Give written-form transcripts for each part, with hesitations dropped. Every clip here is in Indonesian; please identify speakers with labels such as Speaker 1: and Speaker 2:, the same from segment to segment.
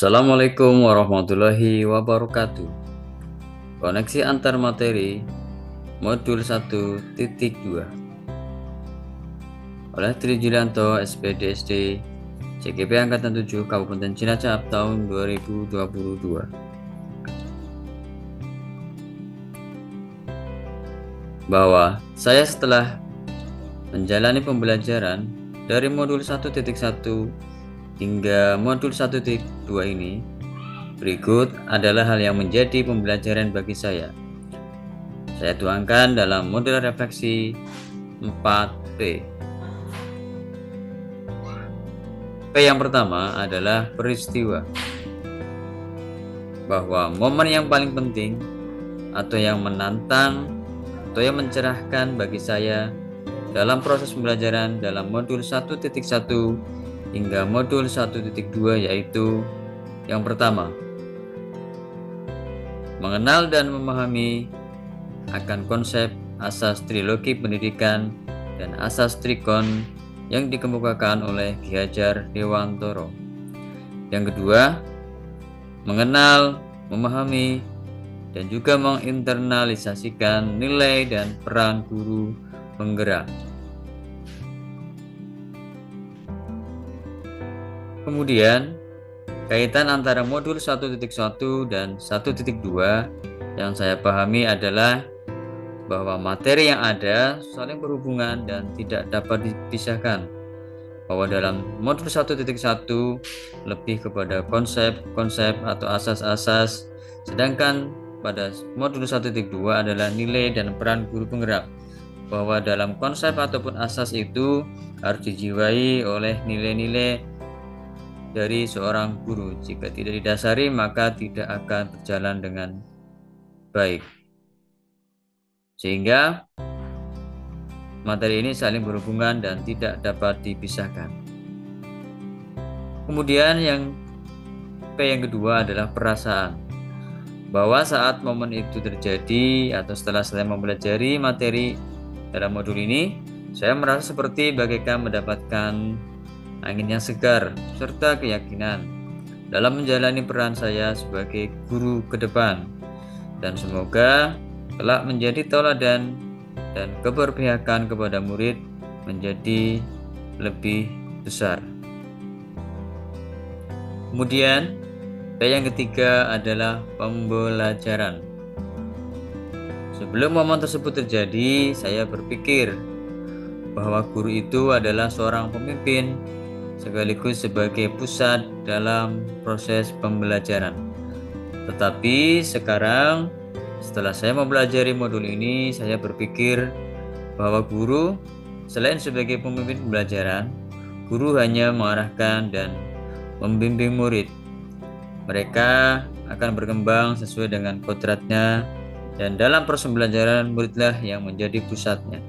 Speaker 1: Assalamualaikum warahmatullahi wabarakatuh. Koneksi antar materi modul 1.2 oleh Tri Julianto SPDSD CGP Angkatan 7 Kabupaten Cilacap tahun 2022. Bahwa saya setelah menjalani pembelajaran dari modul 1.1 hingga modul 1.2 ini, berikut adalah hal yang menjadi pembelajaran bagi saya. Saya tuangkan dalam modul refleksi 4P. P yang pertama adalah peristiwa. Bahwa momen yang paling penting atau yang menantang atau yang mencerahkan bagi saya dalam proses pembelajaran dalam modul 1.1 hingga modul 1.2 yaitu yang pertama, mengenal dan memahami akan konsep asas trilogi pendidikan dan asas trikon yang dikemukakan oleh Ki Hajar Dewantoro. Yang kedua, mengenal, memahami, dan juga menginternalisasikan nilai dan peran guru penggerak. Kemudian, kaitan antara modul 1.1 dan 1.2 yang saya pahami adalah bahwa materi yang ada saling berhubungan dan tidak dapat dipisahkan. Bahwa dalam modul 1.1 lebih kepada konsep-konsep atau asas-asas, sedangkan pada modul 1.2 adalah nilai dan peran guru penggerak. Bahwa dalam konsep ataupun asas itu harus dijiwai oleh nilai-nilai dari seorang guru. Jika tidak didasari, maka tidak akan berjalan dengan baik. Sehingga materi ini saling berhubungan dan tidak dapat dipisahkan. Kemudian yang P yang kedua adalah perasaan. Bahwa saat momen itu terjadi atau setelah saya mempelajari materi dalam modul ini, saya merasa seperti bagaikan mendapatkan angin yang segar, serta keyakinan dalam menjalani peran saya sebagai guru ke depan, dan semoga kelak menjadi tauladan dan keberpihakan kepada murid menjadi lebih besar. Kemudian, yang ketiga adalah pembelajaran. Sebelum momen tersebut terjadi, saya berpikir bahwa guru itu adalah seorang pemimpin sekaligus sebagai pusat dalam proses pembelajaran. Tetapi sekarang setelah saya mempelajari modul ini, saya berpikir bahwa guru selain sebagai pemimpin pembelajaran, guru hanya mengarahkan dan membimbing murid. Mereka akan berkembang sesuai dengan kodratnya, dan dalam proses pembelajaran muridlah yang menjadi pusatnya.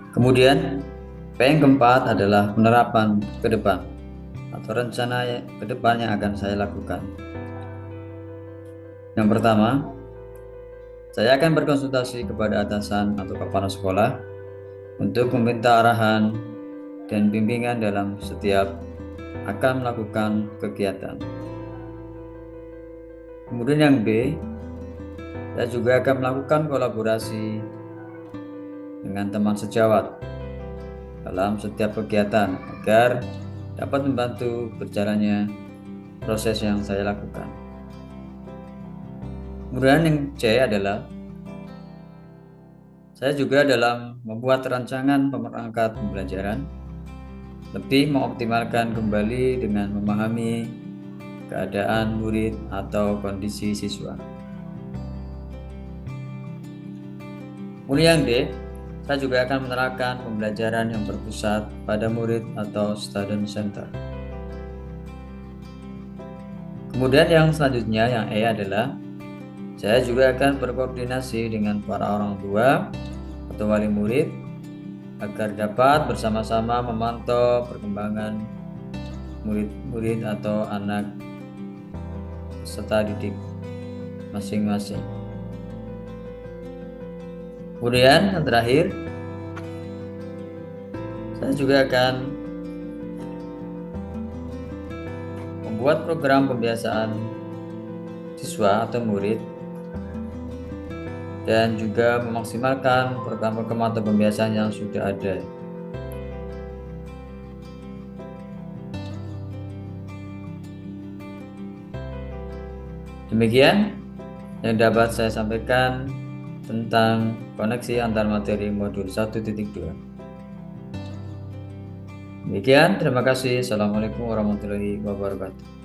Speaker 1: Kemudian yang keempat adalah penerapan ke depan atau rencana ke depan yang akan saya lakukan. Yang pertama, saya akan berkonsultasi kepada atasan atau kepala sekolah untuk meminta arahan dan bimbingan dalam setiap akan melakukan kegiatan. Kemudian yang B, saya juga akan melakukan kolaborasi dengan teman sejawat dalam setiap kegiatan agar dapat membantu berjalannya proses yang saya lakukan. Kemudian yang C adalah saya juga dalam membuat rancangan pemerangkat pembelajaran lebih mengoptimalkan kembali dengan memahami keadaan murid atau kondisi siswa. Kemudian yang D, saya juga akan menerapkan pembelajaran yang berpusat pada murid atau student center. Kemudian yang selanjutnya yang E adalah saya juga akan berkoordinasi dengan para orang tua atau wali murid agar dapat bersama-sama memantau perkembangan murid-murid atau anak peserta didik masing-masing. Kemudian yang terakhir, saya juga akan membuat program pembiasaan siswa atau murid, dan juga memaksimalkan program-program atau pembiasaan yang sudah ada. Demikian yang dapat saya sampaikan tentang koneksi antar materi modul 1.2. Demikian, terima kasih. Assalamualaikum warahmatullahi wabarakatuh.